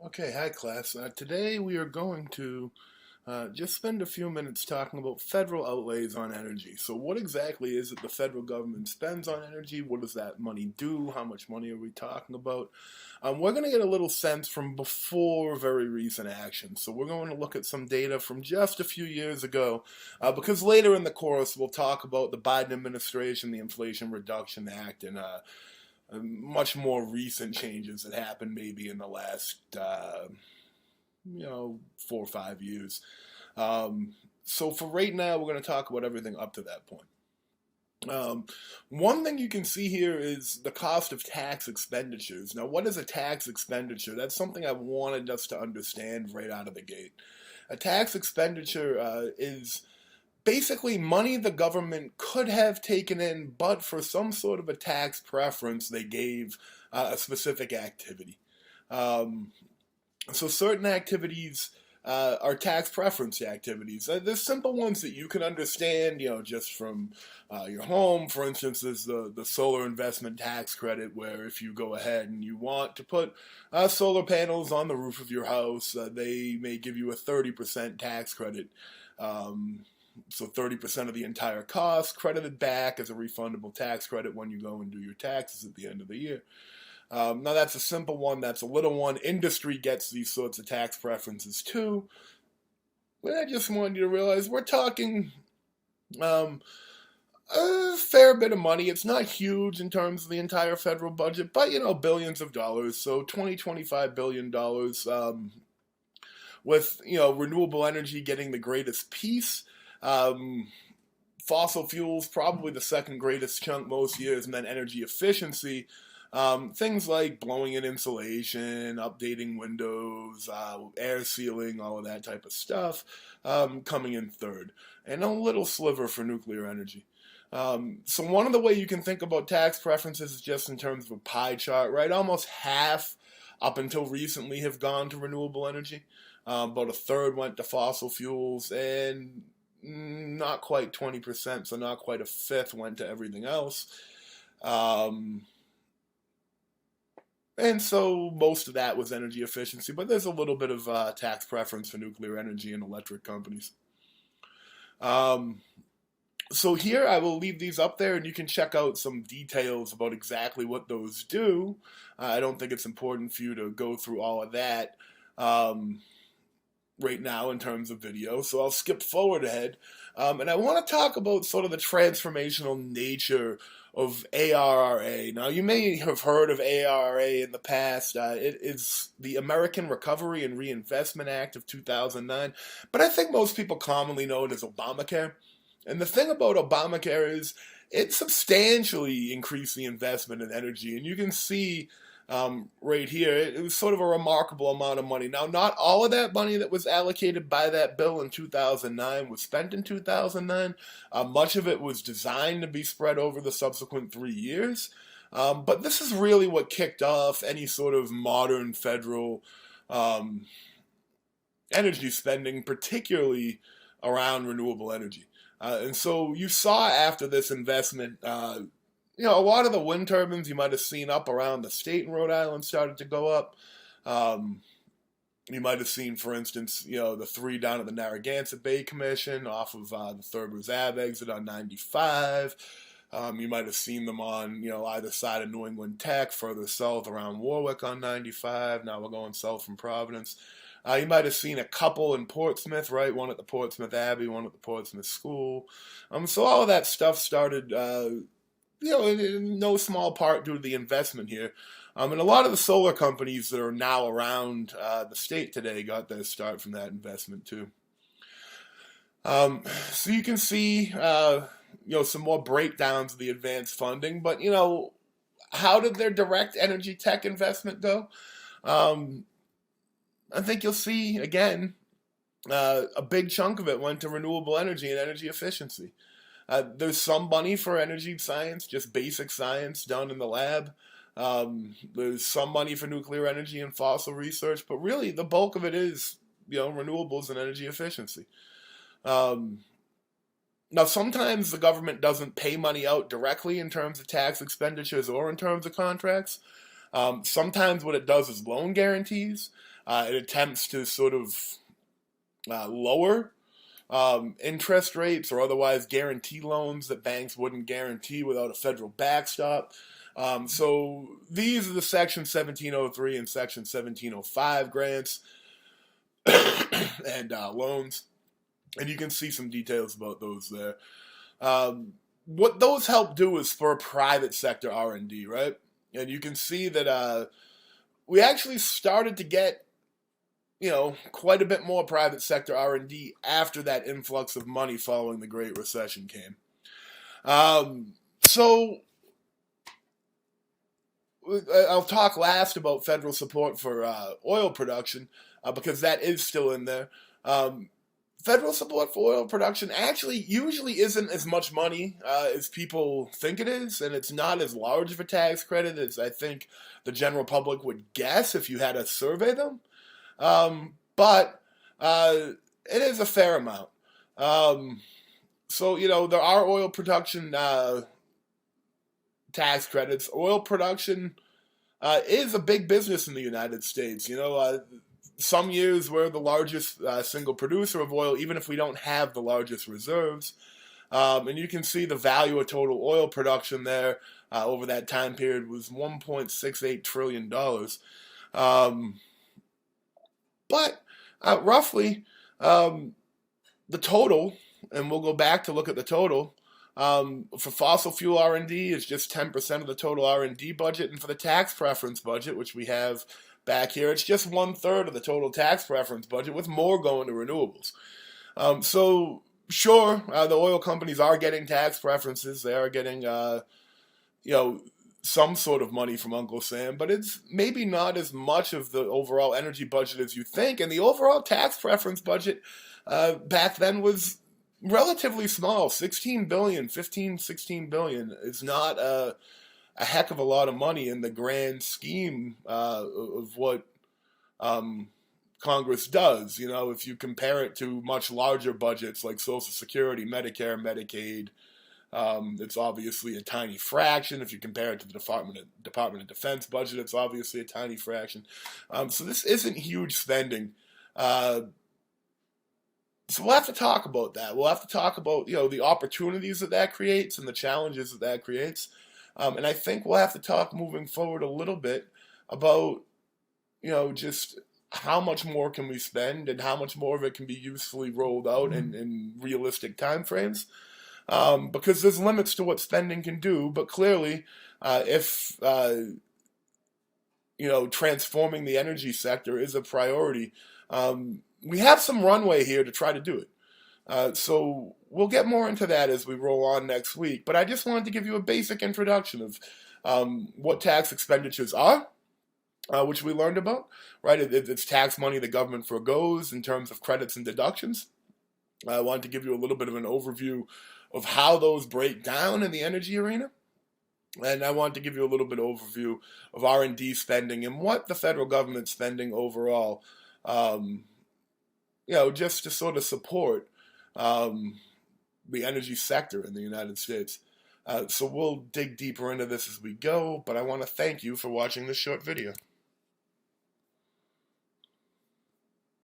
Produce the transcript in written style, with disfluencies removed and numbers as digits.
Okay, hi class. Today we are going to just spend a few minutes talking about federal outlays on energy. So, what exactly is it the federal government spends on energy? What does that money do? How much money are we talking about? We're going to get a little sense from before very recent actions. So, we're going to look at some data from just a few years ago, because later in the course we'll talk about the Biden administration, the Inflation Reduction Act, and much more recent changes that happened maybe in the last 4 or 5 years. Um, so for right now, we're going to talk about everything up to that point. Um, One thing you can see here is the cost of tax expenditures. Now, what is a tax expenditure? That's something I wanted us to understand right out of the gate. A tax expenditure is basically money the government could have taken in, but for some sort of a tax preference, they gave a specific activity. Um, so certain activities are tax preference activities. There's simple ones that you can understand, just from your home. For instance, there's the solar investment tax credit, where if you go ahead and you want to put solar panels on the roof of your house, they may give you a 30% tax credit. So 30% of the entire cost credited back as a refundable tax credit when you go and do your taxes at the end of the year. Now that's a simple one, that's a little one. Industry gets these sorts of tax preferences too. But I just wanted you to realize we're talking um, a fair bit of money. It's not huge in terms of the entire federal budget, but billions of dollars. So 20-25 billion dollars, with renewable energy getting the greatest piece. Um, Fossil fuels probably the second greatest chunk most years, and then energy efficiency. Things like blowing in insulation, updating windows, air sealing, all of that type of stuff, coming in third, and a little sliver for nuclear energy. So one of the way you can think about tax preferences is just in terms of a pie chart, right? Almost half, up until recently, have gone to renewable energy. About a third went to fossil fuels, and not quite 20%, so not quite a fifth went to everything else. Um, and so most of that was energy efficiency, but there's a little bit of tax preference for nuclear energy and electric companies. Um, so here I will leave these up there, and you can check out some details about exactly what those do. I don't think it's important for you to go through all of that um, right now in terms of video, so I'll skip forward ahead. And I want to talk about sort of the transformational nature of ARRA. Now, you may have heard of ARRA in the past. It is the American Recovery and Reinvestment Act of 2009, but I think most people commonly know it as Obamacare. And the thing about Obamacare is it substantially increased the investment in energy, and you can see right here, it was sort of a remarkable amount of money. Now, not all of that money that was allocated by that bill in 2009 was spent in 2009. Much of it was designed to be spread over the subsequent 3 years. But this is really what kicked off any sort of modern federal um, energy spending, particularly around renewable energy. And so you saw after this investment, a lot of the wind turbines you might have seen up around the state in Rhode Island started to go up. Um, you might have seen, for instance, the three down at the Narragansett Bay Commission off of the Thurber's Ave exit on 95. You might have seen them on, either side of New England Tech, further south around Warwick on 95. Now we're going south from Providence. You might have seen a couple in Portsmouth, right? One at the Portsmouth Abbey, one at the Portsmouth School. So all of that stuff started, in no small part due to the investment here. And a lot of the solar companies that are now around the state today got their start from that investment too. So you can see, some more breakdowns of the advanced funding, but how did their direct energy tech investment go? Um, I think you'll see again, a big chunk of it went to renewable energy and energy efficiency. There's some money for energy science, just basic science done in the lab. There's some money for nuclear energy and fossil research, but really the bulk of it is, renewables and energy efficiency. Um, Now, sometimes the government doesn't pay money out directly in terms of tax expenditures or in terms of contracts. Sometimes what it does is loan guarantees. It attempts to sort of lower interest rates or otherwise guarantee loans that banks wouldn't guarantee without a federal backstop. So these are the Section 1703 and Section 1705 grants and loans, and you can see some details about those there. What those help do is spur private sector R&D, right? And you can see that we actually started to get, quite a bit more private sector R&D after that influx of money following the Great Recession came. So I'll talk last about federal support for oil production because that is still in there. Federal support for oil production actually usually isn't as much money as people think it is, and it's not as large of a tax credit as I think the general public would guess if you had to survey them. But it is a fair amount. So, there are oil production tax credits. Oil production is a big business in the United States. Some years we're the largest single producer of oil, even if we don't have the largest reserves. And you can see the value of total oil production there over that time period was $1.68 trillion. But roughly, the total, and we'll go back to look at the total, for fossil fuel R&D is just 10% of the total R&D budget, and for the tax preference budget, which we have back here, it's just 1/3 of the total tax preference budget, with more going to renewables. So sure, the oil companies are getting tax preferences. They are getting, some sort of money from Uncle Sam, but it's maybe not as much of the overall energy budget as you think. And the overall tax preference budget back then was relatively small. 16 billion, 15, 16 billion is not a heck of a lot of money in the grand scheme of what Congress does. If you compare it to much larger budgets like Social Security, Medicare, Medicaid, it's obviously a tiny fraction. If you compare it to the Department of Defense budget, it's obviously a tiny fraction. So this isn't huge spending. So we'll have to talk about that. We'll have to talk about, the opportunities that creates and the challenges that creates. And I think we'll have to talk moving forward a little bit about, just how much more can we spend and how much more of it can be usefully rolled out in realistic timeframes. Because there's limits to what spending can do, but clearly, if transforming the energy sector is a priority, we have some runway here to try to do it. So we'll get more into that as we roll on next week. But I just wanted to give you a basic introduction of what tax expenditures are, which we learned about. Right, it's tax money the government forgoes in terms of credits and deductions. I wanted to give you a little bit of an overview of how those break down in the energy arena. And I want to give you a little bit of overview of R&D spending and what the federal government's spending overall, just to sort of support the energy sector in the United States. So we'll dig deeper into this as we go, but I want to thank you for watching this short video.